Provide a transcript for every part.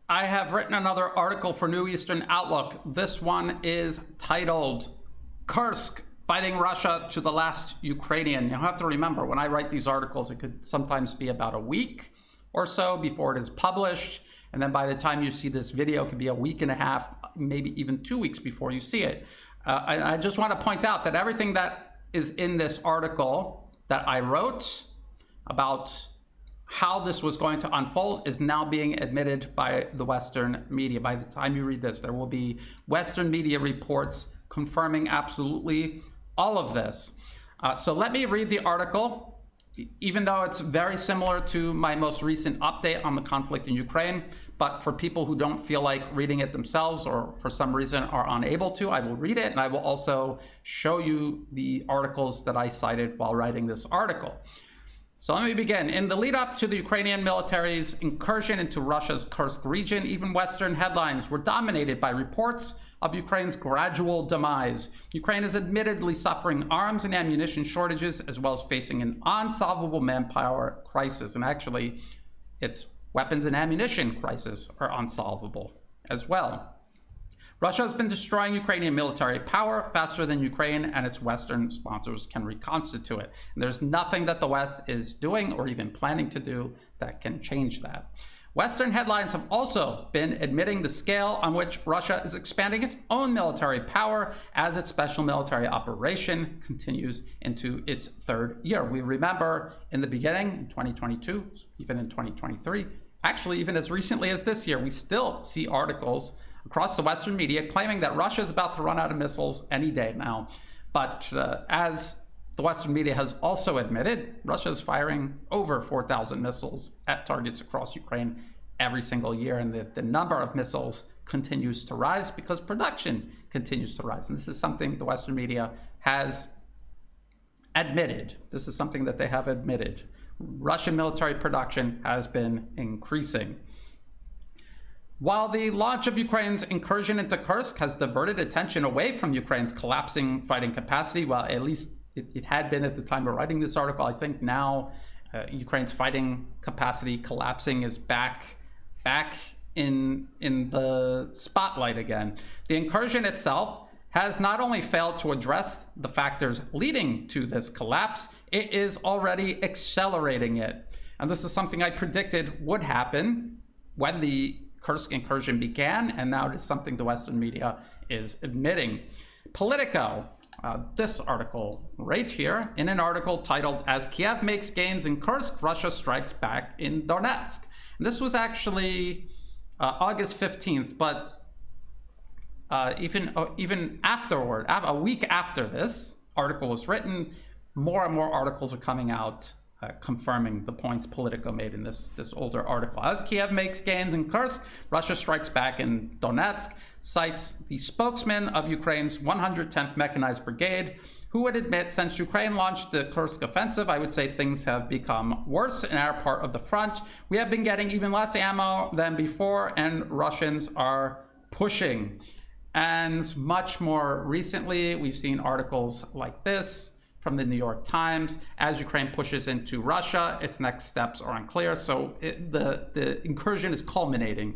I have written another article for New Eastern Outlook. This one is titled Kursk, Fighting Russia to the Last Ukrainian. You have to remember, when I write these articles, it could sometimes be about a week or so before it is published. And then by the time you see this video, it could be a week and a half, maybe even 2 weeks before you see it. I just want to point out that everything that is in this article that I wrote about how this was going to unfold is now being admitted by the Western media. By the time you read this, there will be Western media reports confirming absolutely all of this. So let me read the article. Even though it's very similar to my most recent update on the conflict in Ukraine, but for people who don't feel like reading it themselves or for some reason are unable to, I will read it, and I will also show you the articles that I cited while writing this article. So let me begin. In the lead up to the Ukrainian military's incursion into Russia's Kursk region, even Western headlines were dominated by reports of Ukraine's gradual demise. Ukraine is admittedly suffering arms and ammunition shortages, as well as facing an unsolvable manpower crisis. And actually, its weapons and ammunition crisis are unsolvable as well. Russia has been destroying Ukrainian military power faster than Ukraine and its Western sponsors can reconstitute it. And there's nothing that the West is doing or even planning to do that can change that. Western headlines have also been admitting the scale on which Russia is expanding its own military power as its special military operation continues into its third year. We remember in the beginning, in 2022, even in 2023, actually even as recently as this year, we still see articles across the Western media claiming that Russia is about to run out of missiles any day now. But as the Western media has also admitted, Russia is firing over 4,000 missiles at targets across Ukraine every single year, and the number of missiles continues to rise because production continues to rise. And this is something the Western media has admitted. This is something that they have admitted. Russian military production has been increasing. While the launch of Ukraine's incursion into Kursk has diverted attention away from Ukraine's collapsing fighting capacity, well, at least it had been at the time of writing this article. I think now Ukraine's fighting capacity collapsing is back in the spotlight again. The incursion itself has not only failed to address the factors leading to this collapse, it is already accelerating it. And this is something I predicted would happen when the Kursk incursion began, and now it is something the Western media is admitting. Politico, this article right here, in an article titled, "As Kiev Makes Gains in Kursk, Russia Strikes Back in Donetsk." And this was actually August 15th, but even afterward, a week after this article was written, more and more articles are coming out confirming the points Politico made in this older article. As Kiev makes gains in Kursk, Russia strikes back in Donetsk, cites the spokesman of Ukraine's 110th Mechanized Brigade, who would admit since Ukraine launched the Kursk offensive, I would say things have become worse in our part of the front. We have been getting even less ammo than before, and Russians are pushing. And much more recently, we've seen articles like this from the New York Times. As Ukraine pushes into Russia, its next steps are unclear. So the incursion is culminating,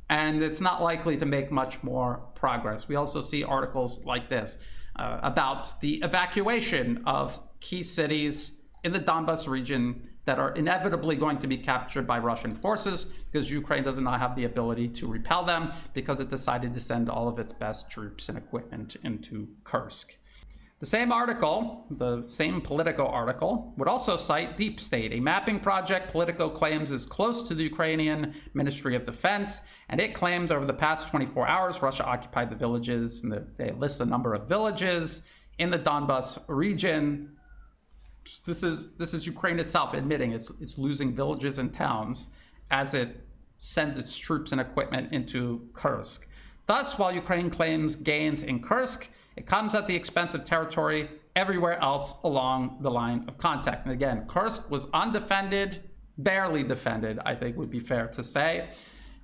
and it's not likely to make much more progress. We also see articles like this about the evacuation of key cities in the Donbas region that are inevitably going to be captured by Russian forces because Ukraine does not have the ability to repel them because it decided to send all of its best troops and equipment into Kursk. The same article, the same Politico article, would also cite Deep State, a mapping project Politico claims is close to the Ukrainian Ministry of Defense, and it claimed over the past 24 hours Russia occupied the villages, and they list a number of villages in the Donbas region. This is Ukraine itself admitting it's losing villages and towns as it sends its troops and equipment into Kursk. Thus, while Ukraine claims gains in Kursk, it comes at the expense of territory everywhere else along the line of contact. And again, Kursk was undefended, barely defended, I think would be fair to say.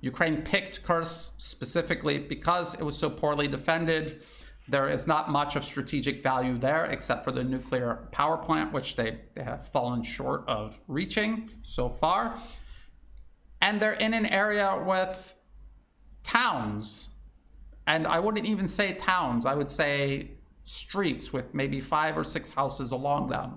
Ukraine picked Kursk specifically because it was so poorly defended. There is not much of strategic value there except for the nuclear power plant, which they have fallen short of reaching so far. And they're in an area with towns, and I wouldn't even say towns, I would say streets with maybe 5 or 6 houses along them.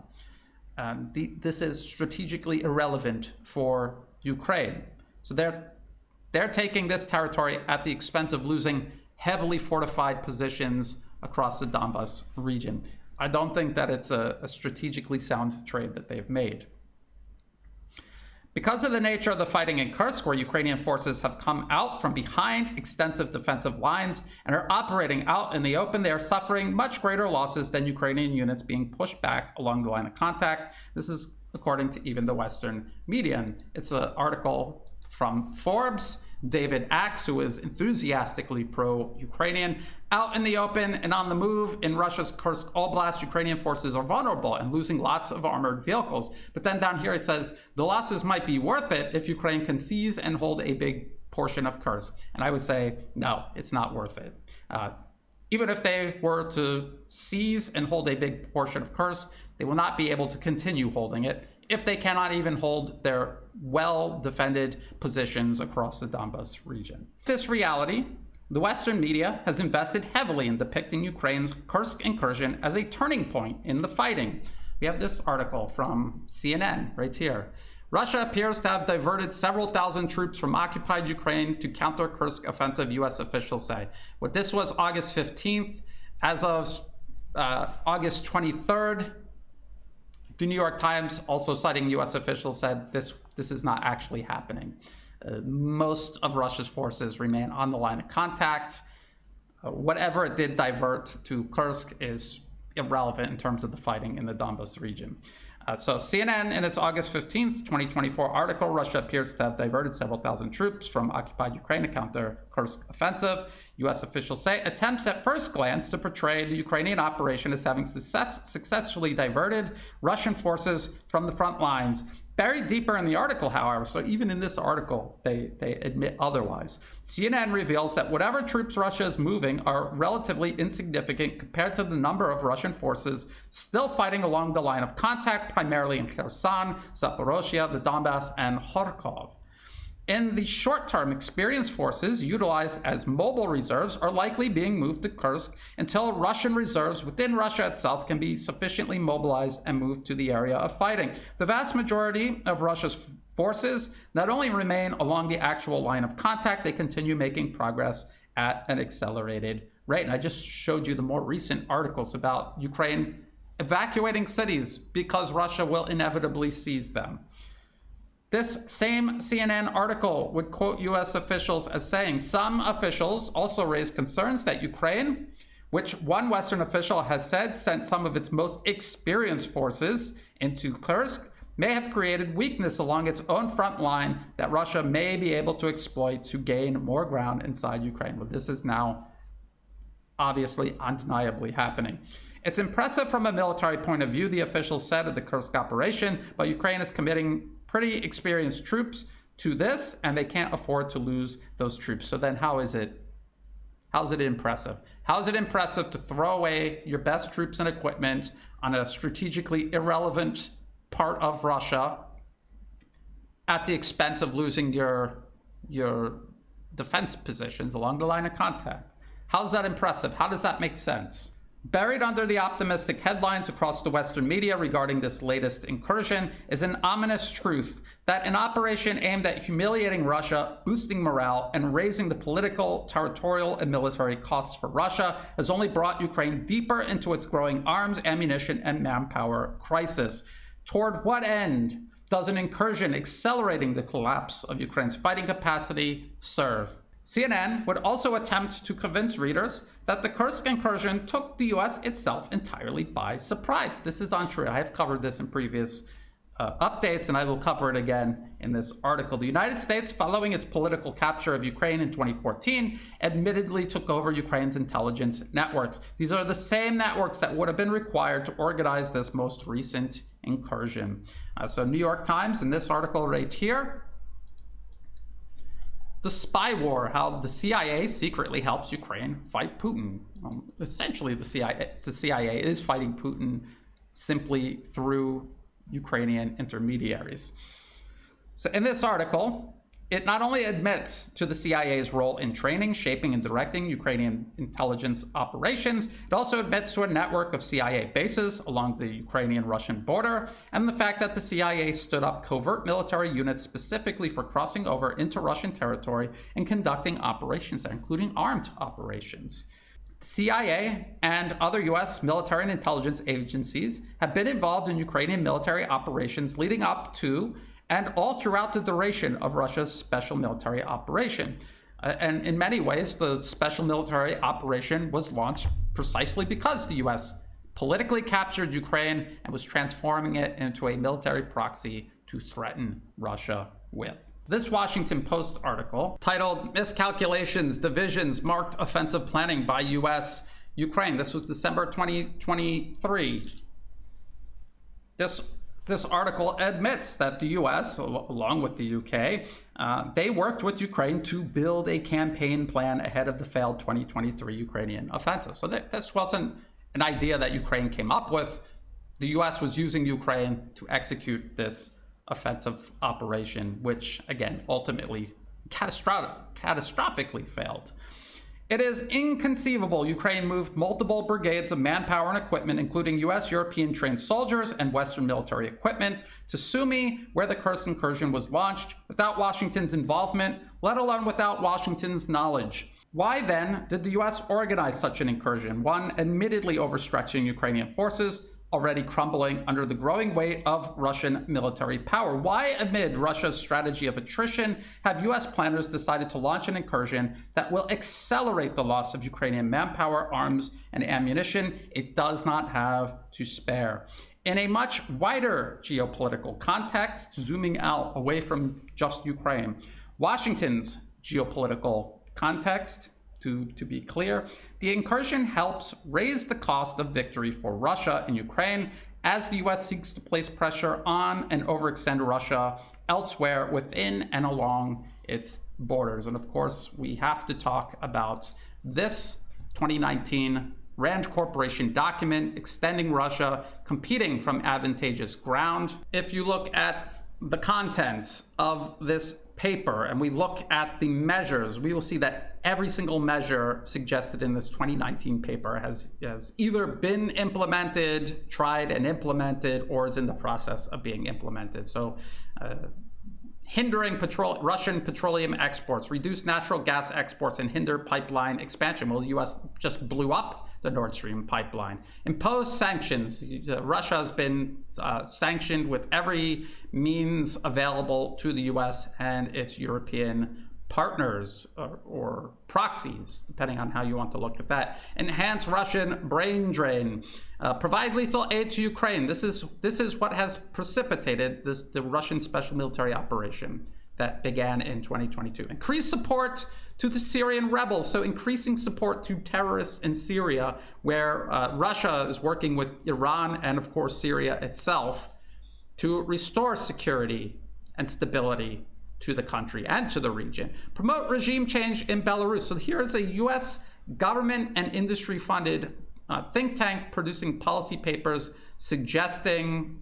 This is strategically irrelevant for Ukraine. So they're taking this territory at the expense of losing heavily fortified positions across the Donbas region. I don't think that it's a strategically sound trade that they've made. Because of the nature of the fighting in Kursk, where Ukrainian forces have come out from behind extensive defensive lines and are operating out in the open, they are suffering much greater losses than Ukrainian units being pushed back along the line of contact. This is according to even the Western media. And it's an article from Forbes. David Axe, who is enthusiastically pro-Ukrainian, out in the open and on the move in Russia's Kursk Oblast, Ukrainian forces are vulnerable and losing lots of armored vehicles. But then down here it says the losses might be worth it if Ukraine can seize and hold a big portion of Kursk. And I would say, no, it's not worth it. Even if they were to seize and hold a big portion of Kursk, they will not be able to continue holding it if they cannot even hold their well-defended positions across the Donbas region. This reality, the Western media has invested heavily in depicting Ukraine's Kursk incursion as a turning point in the fighting. We have this article from CNN right here. Russia appears to have diverted several thousand troops from occupied Ukraine to counter Kursk offensive, U.S. officials say. What this was August 15th. As of August 23rd, the New York Times, also citing U.S. officials, said this is not actually happening. Most of Russia's forces remain on the line of contact. Whatever it did divert to Kursk is irrelevant in terms of the fighting in the Donbas region. So CNN, in its August 15th, 2024 article, Russia appears to have diverted several thousand troops from occupied Ukraine to counter Kursk offensive. U.S. officials say attempts at first glance to portray the Ukrainian operation as having successfully diverted Russian forces from the front lines. Buried deeper in the article, however, so even in this article, they admit otherwise. CNN reveals that whatever troops Russia is moving are relatively insignificant compared to the number of Russian forces still fighting along the line of contact, primarily in Kherson, Zaporozhye, the Donbass, and Kharkov. In the short term, experienced forces utilized as mobile reserves are likely being moved to Kursk until Russian reserves within Russia itself can be sufficiently mobilized and moved to the area of fighting. The vast majority of Russia's forces not only remain along the actual line of contact, they continue making progress at an accelerated rate. And I just showed you the more recent articles about Ukraine evacuating cities because Russia will inevitably seize them. This same CNN article would quote U.S. officials as saying, some officials also raised concerns that Ukraine, which one Western official has said sent some of its most experienced forces into Kursk, may have created weakness along its own front line that Russia may be able to exploit to gain more ground inside Ukraine. Well, this is now obviously undeniably happening. It's impressive from a military point of view, the officials said, of the Kursk operation, but Ukraine is committing pretty experienced troops to this, and they can't afford to lose those troops. So then how's it impressive? How is it impressive to throw away your best troops and equipment on a strategically irrelevant part of Russia at the expense of losing your defense positions along the line of contact? How's that impressive? How does that make sense? Buried under the optimistic headlines across the Western media regarding this latest incursion is an ominous truth that an operation aimed at humiliating Russia, boosting morale, and raising the political, territorial, and military costs for Russia has only brought Ukraine deeper into its growing arms, ammunition, and manpower crisis. Toward what end does an incursion accelerating the collapse of Ukraine's fighting capacity serve? CNN would also attempt to convince readers that the Kursk incursion took the U.S. itself entirely by surprise. This is untrue. I have covered this in previous updates, and I will cover it again in this article. The United States, following its political capture of Ukraine in 2014, admittedly took over Ukraine's intelligence networks. These are the same networks that would have been required to organize this most recent incursion. So New York Times, in this article right here, the spy war, how the CIA secretly helps Ukraine fight Putin. Essentially, the CIA is fighting Putin simply through Ukrainian intermediaries. So in this article, It not only admits to the CIA's role in training, shaping, and directing Ukrainian intelligence operations, it also admits to a network of CIA bases along the Ukrainian-Russian border, and the fact that the CIA stood up covert military units specifically for crossing over into Russian territory and conducting operations, including armed operations. The CIA and other US military and intelligence agencies have been involved in Ukrainian military operations leading up to and all throughout the duration of Russia's special military operation. And in many ways, the special military operation was launched precisely because the US politically captured Ukraine and was transforming it into a military proxy to threaten Russia with. This Washington Post article, titled "Miscalculations, Divisions Marked Offensive Planning by US Ukraine." This was December 2023. This article admits that the US, along with the UK, they worked with Ukraine to build a campaign plan ahead of the failed 2023 Ukrainian offensive. So this wasn't an idea that Ukraine came up with. The US was using Ukraine to execute this offensive operation, which, again, ultimately catastrophically failed. It is inconceivable Ukraine moved multiple brigades of manpower and equipment, including US, European trained soldiers and Western military equipment, to Sumy, where the Kursk incursion was launched, without Washington's involvement, let alone without Washington's knowledge. Why then did the US organize such an incursion, one admittedly overstretching Ukrainian forces, already crumbling under the growing weight of Russian military power? Why, amid Russia's strategy of attrition, have US planners decided to launch an incursion that will accelerate the loss of Ukrainian manpower, arms, and ammunition it does not have to spare? In a much wider geopolitical context, zooming out away from just Ukraine, Washington's geopolitical context, to be clear, the incursion helps raise the cost of victory for Russia in Ukraine as the US seeks to place pressure on and overextend Russia elsewhere within and along its borders. And of course, we have to talk about this 2019 Rand Corporation document extending Russia competing from advantageous ground. If you look at the contents of this paper and we look at the measures, we will see that every single measure suggested in this 2019 paper has either been implemented, tried and implemented, or is in the process of being implemented. So hindering Russian petroleum exports, reduce natural gas exports, and hinder pipeline expansion. Well, the US just blew up the Nord Stream pipeline. Impose sanctions. Russia has been sanctioned with every means available to the US and its European partners or proxies, depending on how you want to look at that. Enhance Russian brain drain. Provide lethal aid to Ukraine. This is what has precipitated the Russian special military operation that began in 2022. Increase support to the Syrian rebels, so increasing support to terrorists in Syria, where Russia is working with Iran and, of course, Syria itself to restore security and stability to the country and to the region. Promote regime change in Belarus. So here is a US government and industry-funded think tank producing policy papers suggesting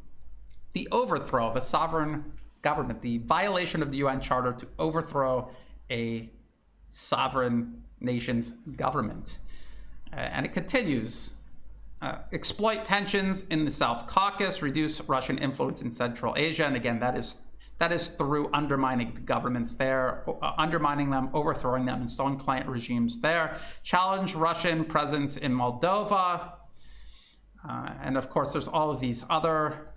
the overthrow of a sovereign government, the violation of the UN Charter to overthrow a sovereign nation's government. And it continues. Exploit tensions in the South Caucasus, reduce Russian influence in Central Asia. And again, that is through undermining the governments there, undermining them, overthrowing them, installing client regimes there. Challenge Russian presence in Moldova. And of course, there's all of these other,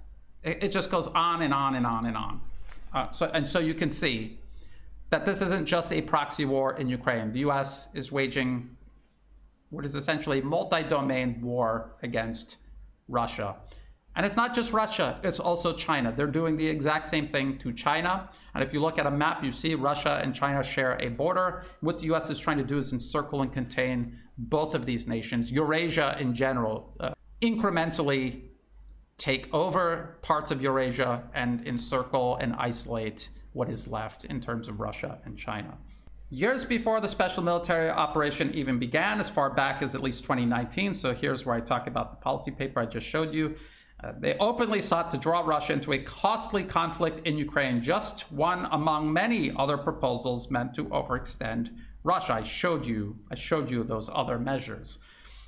it just goes on and on and on and on. So you can see that this isn't just a proxy war in Ukraine. The US is waging what is essentially a multi-domain war against Russia. And it's not just Russia, it's also China. They're doing the exact same thing to China. And if you look at a map, you see Russia and China share a border. What the US is trying to do is encircle and contain both of these nations, Eurasia in general, incrementally take over parts of Eurasia and encircle and isolate what is left in terms of Russia and China. Years before the special military operation even began, as far back as at least 2019, so here's where I talk about the policy paper I just showed you, They openly sought to draw Russia into a costly conflict in Ukraine, just one among many other proposals meant to overextend Russia. I showed you those other measures.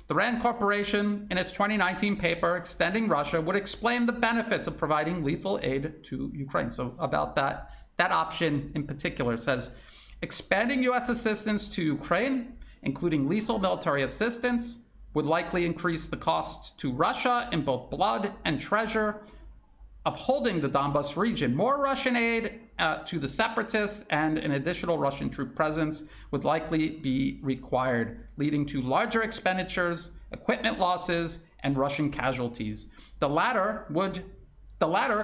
The Rand Corporation, in its 2019 paper, Extending Russia, would explain the benefits of providing lethal aid to Ukraine. So about that option in particular, it says, expanding U.S. assistance to Ukraine, including lethal military assistance, would likely increase the cost to Russia in both blood and treasure of holding the Donbas region. More Russian aid to the separatists and an additional Russian troop presence would likely be required, leading to larger expenditures, equipment losses, and Russian casualties. The latter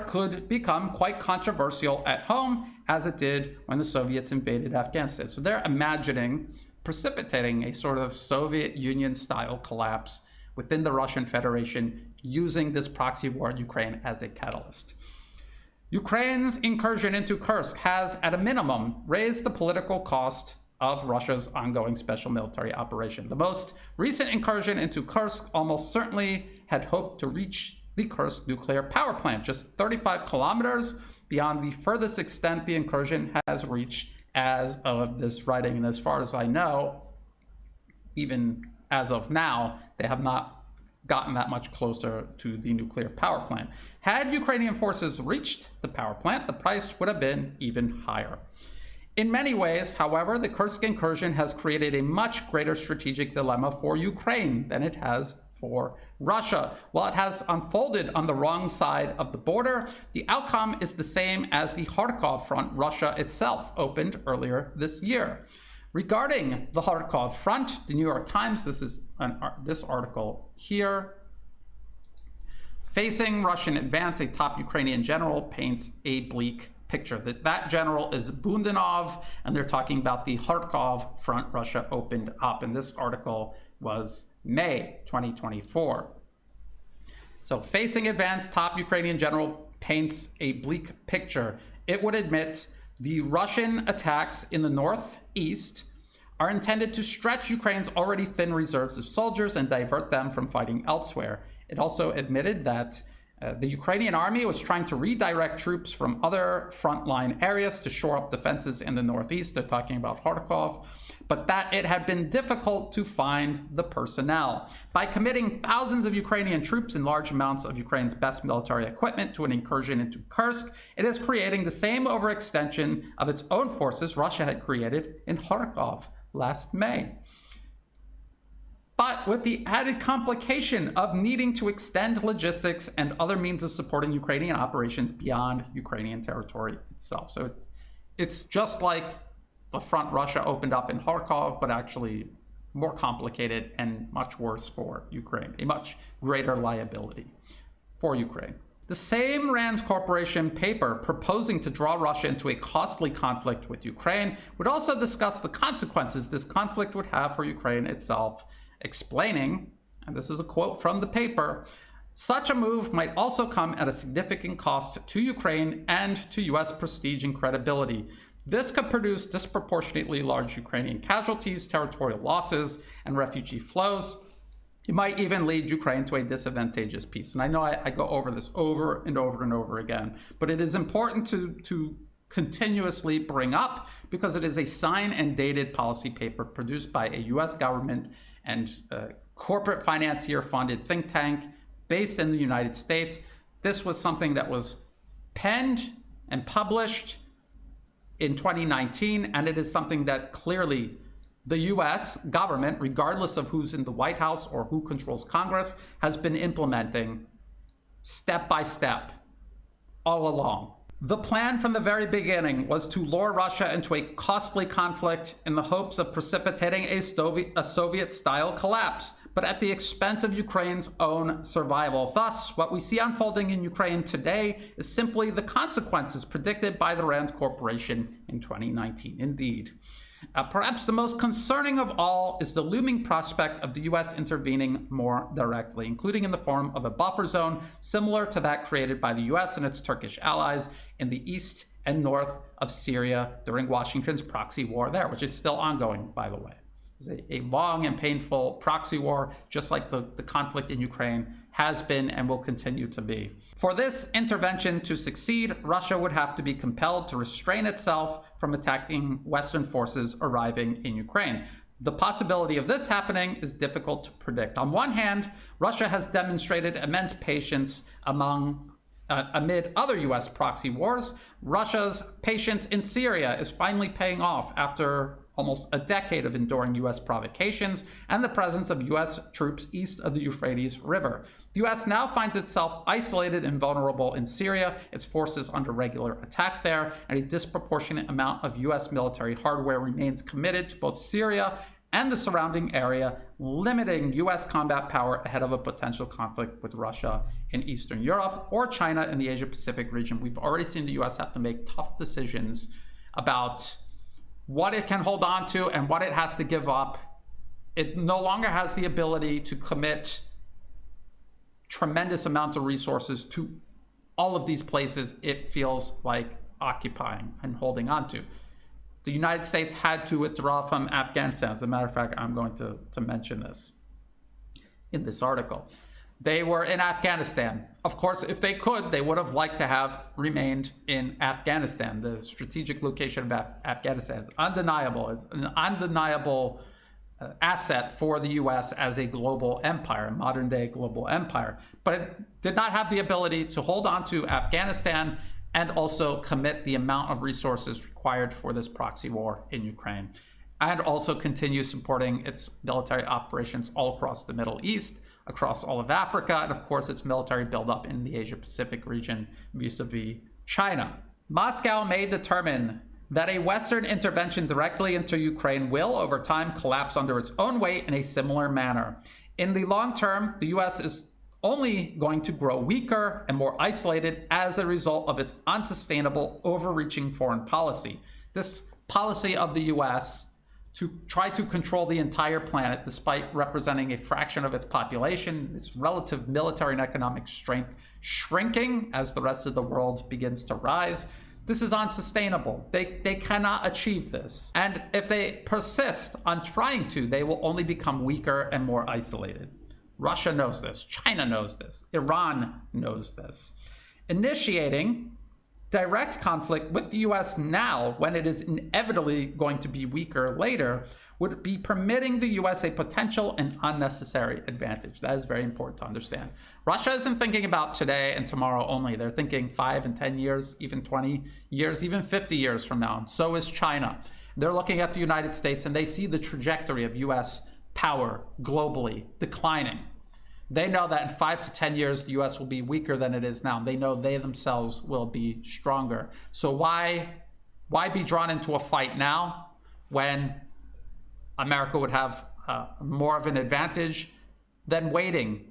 could become quite controversial at home, as it did when the Soviets invaded Afghanistan. So they're precipitating a sort of Soviet Union-style collapse within the Russian Federation, using this proxy war in Ukraine as a catalyst. Ukraine's incursion into Kursk has, at a minimum, raised the political cost of Russia's ongoing special military operation. The most recent incursion into Kursk almost certainly had hoped to reach the Kursk nuclear power plant, just 35 kilometers beyond the furthest extent the incursion has reached as of this writing. And as far as I know, even as of now, they have not gotten that much closer to the nuclear power plant. Had Ukrainian forces reached the power plant, the price would have been even higher. In many ways, however, the Kursk incursion has created a much greater strategic dilemma for Ukraine than it has for Russia. While it has unfolded on the wrong side of the border, the outcome is the same as the Kharkov front Russia itself opened earlier this year. Regarding the Kharkov front, the New York Times, this is this article here, facing Russian advance, a top Ukrainian general paints a bleak picture. That general is Bundanov, and they're talking about the Kharkov front Russia opened up. And this article was May 2024. So facing advance, top Ukrainian general paints a bleak picture. It would admit the Russian attacks in the northeast are intended to stretch Ukraine's already thin reserves of soldiers and divert them from fighting elsewhere. It also admitted that the Ukrainian army was trying to redirect troops from other frontline areas to shore up defenses in the northeast. They're talking about Kharkov, but that it had been difficult to find the personnel. By committing thousands of Ukrainian troops and large amounts of Ukraine's best military equipment to an incursion into Kursk, it is creating the same overextension of its own forces Russia had created in Kharkov last May. But with the added complication of needing to extend logistics and other means of supporting Ukrainian operations beyond Ukrainian territory itself. So it's just like the front Russia opened up in Kharkov, but actually more complicated and much worse for Ukraine, a much greater liability for Ukraine. The same Rand Corporation paper proposing to draw Russia into a costly conflict with Ukraine would also discuss the consequences this conflict would have for Ukraine itself, explaining, and this is a quote from the paper, such a move might also come at a significant cost to Ukraine and to US prestige and credibility. This could produce disproportionately large Ukrainian casualties, territorial losses, and refugee flows. It might even lead Ukraine to a disadvantageous peace. And I know I go over this over and over and over again, but it is important to continuously bring up because it is a signed and dated policy paper produced by a US government and corporate financier-funded think tank based in the United States. This was something that was penned and published in 2019, and it is something that clearly the US government, regardless of who's in the White House or who controls Congress, has been implementing step by step all along. The plan from the very beginning was to lure Russia into a costly conflict in the hopes of precipitating a Soviet-style collapse, but at the expense of Ukraine's own survival. Thus, what we see unfolding in Ukraine today is simply the consequences predicted by the Rand Corporation in 2019. Indeed. Perhaps the most concerning of all is the looming prospect of the US intervening more directly, including in the form of a buffer zone similar to that created by the US and its Turkish allies in the east and north of Syria during Washington's proxy war there, which is still ongoing, by the way. It's a long and painful proxy war, just like the conflict in Ukraine has been, and will continue to be. For this intervention to succeed, Russia would have to be compelled to restrain itself from attacking Western forces arriving in Ukraine. The possibility of this happening is difficult to predict. On one hand, Russia has demonstrated immense patience amid other U.S. proxy wars. Russia's patience in Syria is finally paying off after almost a decade of enduring U.S. provocations and the presence of U.S. troops east of the Euphrates River. The U.S. now finds itself isolated and vulnerable in Syria, its forces under regular attack there, and a disproportionate amount of U.S. military hardware remains committed to both Syria and the surrounding area, limiting U.S. combat power ahead of a potential conflict with Russia in Eastern Europe or China in the Asia-Pacific region. We've already seen the U.S. have to make tough decisions about what it can hold on to and what it has to give up. It no longer has the ability to commit tremendous amounts of resources to all of these places it feels like occupying and holding on to. The United States had to withdraw from Afghanistan. As a matter of fact, I'm going to mention this in this article. They were in Afghanistan. Of course, if they could, they would have liked to have remained in Afghanistan. The strategic location of Afghanistan is undeniable. It's an undeniable asset for the U.S. as a global empire, a modern-day global empire. But it did not have the ability to hold on to Afghanistan and also commit the amount of resources required for this proxy war in Ukraine, and also continue supporting its military operations all across the Middle East, across all of Africa, and of course its military buildup in the Asia-Pacific region vis-a-vis China. Moscow may determine that a Western intervention directly into Ukraine will, over time, collapse under its own weight in a similar manner. In the long term, the U.S. is only going to grow weaker and more isolated as a result of its unsustainable, overreaching foreign policy. This policy of the U.S. to try to control the entire planet, despite representing a fraction of its population, its relative military and economic strength shrinking as the rest of the world begins to rise. This is unsustainable. They cannot achieve this. And if they persist on trying to, they will only become weaker and more isolated. Russia knows this. China knows this. Iran knows this. Initiating direct conflict with the U.S. now, when it is inevitably going to be weaker later, would be permitting the U.S. a potential and unnecessary advantage. That is very important to understand. Russia isn't thinking about today and tomorrow only. They're thinking 5 and 10 years, even 20 years, even 50 years from now. And so is China. They're looking at the United States and they see the trajectory of U.S. power globally declining. They know that in 5 to 10 years, the U.S. will be weaker than it is now. They know they themselves will be stronger. So why be drawn into a fight now when America would have more of an advantage than waiting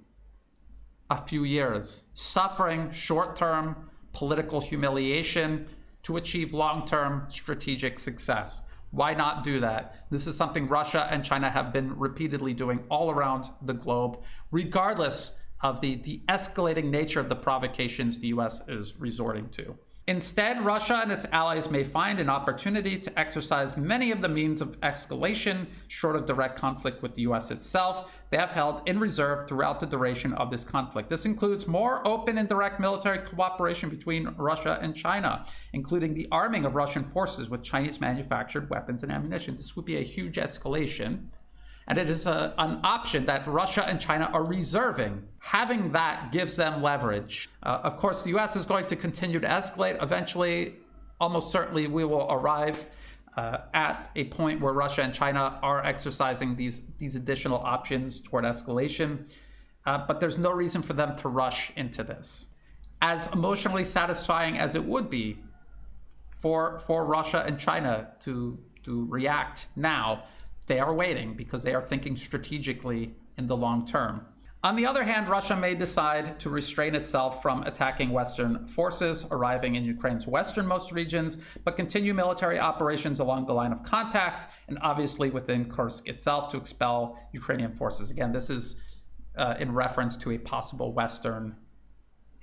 a few years, suffering short-term political humiliation to achieve long-term strategic success? Why not do that? This is something Russia and China have been repeatedly doing all around the globe, regardless of the de-escalating nature of the provocations the U.S. is resorting to. Instead, Russia and its allies may find an opportunity to exercise many of the means of escalation, short of direct conflict with the U.S. itself, they have held in reserve throughout the duration of this conflict. This includes more open and direct military cooperation between Russia and China, including the arming of Russian forces with Chinese-manufactured weapons and ammunition. This would be a huge escalation. And it is an option that Russia and China are reserving. Having that gives them leverage. Of course, the U.S. is going to continue to escalate. Eventually, almost certainly, we will arrive at a point where Russia and China are exercising these additional options toward escalation. But there's no reason for them to rush into this. As emotionally satisfying as it would be for Russia and China to react now, they are waiting because they are thinking strategically in the long term. On the other hand, Russia may decide to restrain itself from attacking Western forces arriving in Ukraine's westernmost regions, but continue military operations along the line of contact and obviously within Kursk itself to expel Ukrainian forces. Again, this is in reference to a possible Western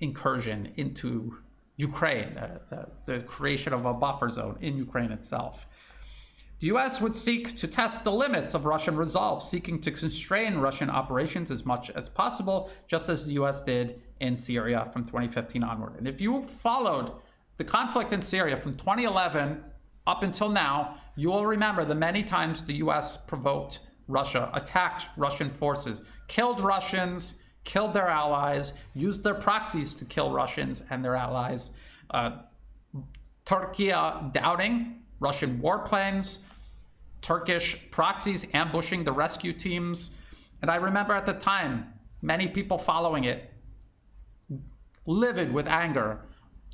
incursion into Ukraine, the creation of a buffer zone in Ukraine itself. The US would seek to test the limits of Russian resolve, seeking to constrain Russian operations as much as possible, just as the US did in Syria from 2015 onward. And if you followed the conflict in Syria from 2011 up until now, you will remember the many times the US provoked Russia, attacked Russian forces, killed Russians, killed their allies, used their proxies to kill Russians and their allies. Turkey doubting Russian warplanes, Turkish proxies ambushing the rescue teams. And I remember at the time, many people following it, livid with anger,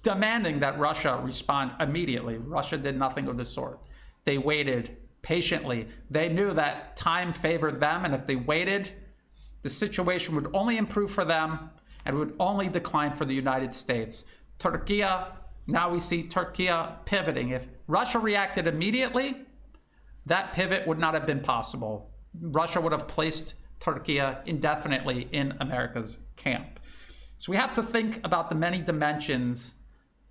demanding that Russia respond immediately. Russia did nothing of the sort. They waited patiently. They knew that time favored them, and if they waited, the situation would only improve for them and would only decline for the United States. Turkey, now we see Turkey pivoting. If Russia reacted immediately, that pivot would not have been possible. Russia would have placed Turkey indefinitely in America's camp. So we have to think about the many dimensions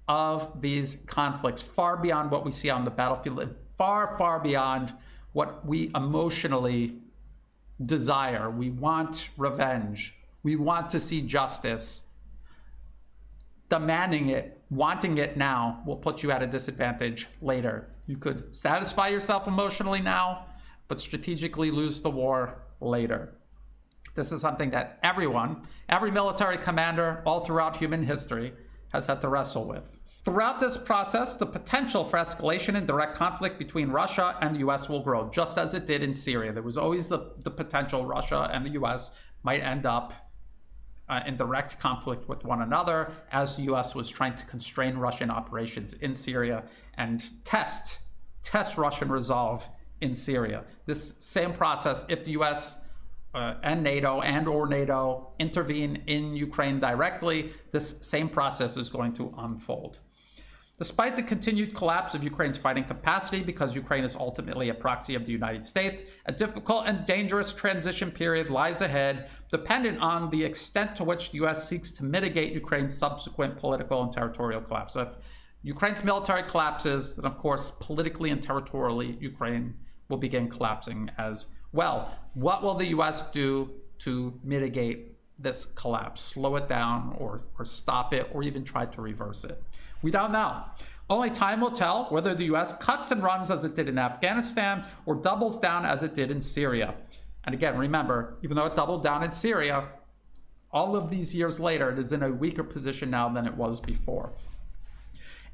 of these conflicts, far beyond what we see on the battlefield, and far, far beyond what we emotionally desire. We want revenge. We want to see justice. Demanding it, wanting it now, will put you at a disadvantage later. You could satisfy yourself emotionally now, but strategically lose the war later. This is something that everyone, every military commander all throughout human history has had to wrestle with. Throughout this process, the potential for escalation and direct conflict between Russia and the US will grow, just as it did in Syria. There was always the potential Russia and the US might end up in direct conflict with one another, as the US was trying to constrain Russian operations in Syria and test Russian resolve in Syria. This same process, if the US and NATO intervene in Ukraine directly, this same process is going to unfold. Despite the continued collapse of Ukraine's fighting capacity, because Ukraine is ultimately a proxy of the United States, a difficult and dangerous transition period lies ahead, dependent on the extent to which the US seeks to mitigate Ukraine's subsequent political and territorial collapse. So if Ukraine's military collapses, then of course, politically and territorially, Ukraine will begin collapsing as well. What will the US do to mitigate this collapse? Slow it down or stop it, or even try to reverse it? We don't know. Only time will tell whether the US cuts and runs as it did in Afghanistan or doubles down as it did in Syria. And again, remember, even though it doubled down in Syria, all of these years later, it is in a weaker position now than it was before.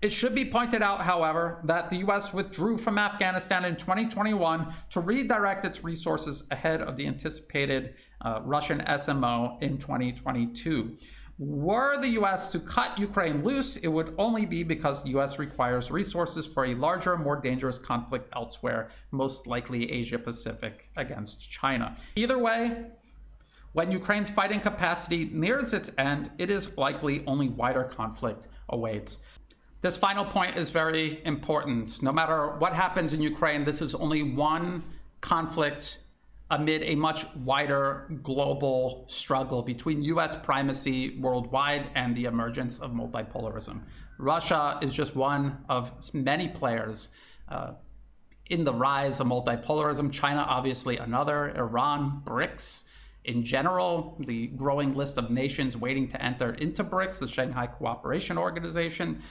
It should be pointed out, however, that the US withdrew from Afghanistan in 2021 to redirect its resources ahead of the anticipated Russian SMO in 2022. Were the US to cut Ukraine loose, it would only be because the US requires resources for a larger, more dangerous conflict elsewhere, most likely Asia Pacific against China. Either way, when Ukraine's fighting capacity nears its end, it is likely only wider conflict awaits. This final point is very important. No matter what happens in Ukraine, this is only one conflict amid a much wider global struggle between US primacy worldwide and the emergence of multipolarism. Russia is just one of many players in the rise of multipolarism. China, obviously, another. Iran, BRICS. In general, the growing list of nations waiting to enter into BRICS, the Shanghai Cooperation Organization.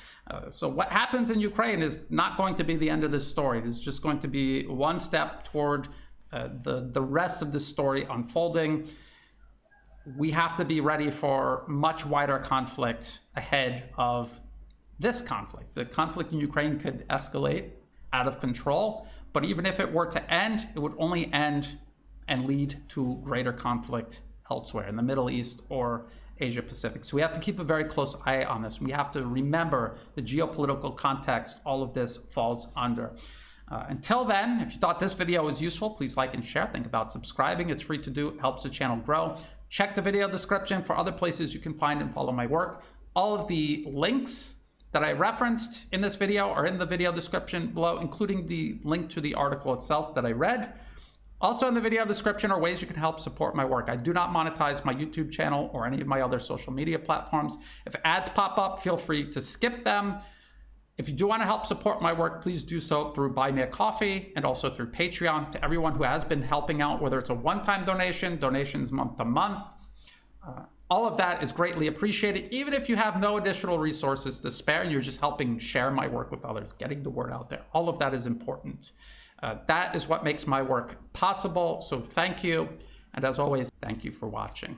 So what happens in Ukraine is not going to be the end of this story. It is just going to be one step toward the rest of the story unfolding. We have to be ready for much wider conflict ahead of this conflict. The conflict in Ukraine could escalate out of control, but even if it were to end, it would only end and lead to greater conflict elsewhere in the Middle East or Asia Pacific. So we have to keep a very close eye on this. We have to remember the geopolitical context all of this falls under. Until then, if you thought this video was useful, please like and share. Think about subscribing. It's free to do. It helps the channel grow. Check the video description for other places you can find and follow my work. All of the links that I referenced in this video are in the video description below, including the link to the article itself that I read. Also in the video description are ways you can help support my work. I do not monetize my YouTube channel or any of my other social media platforms. If ads pop up, feel free to skip them. If you do want to help support my work, please do so through Buy Me a Coffee and also through Patreon. To everyone who has been helping out, whether it's a one-time donation, donations month to month, all of that is greatly appreciated. Even if you have no additional resources to spare and you're just helping share my work with others, getting the word out there, all of that is important. That is what makes my work possible. So thank you. And as always, thank you for watching.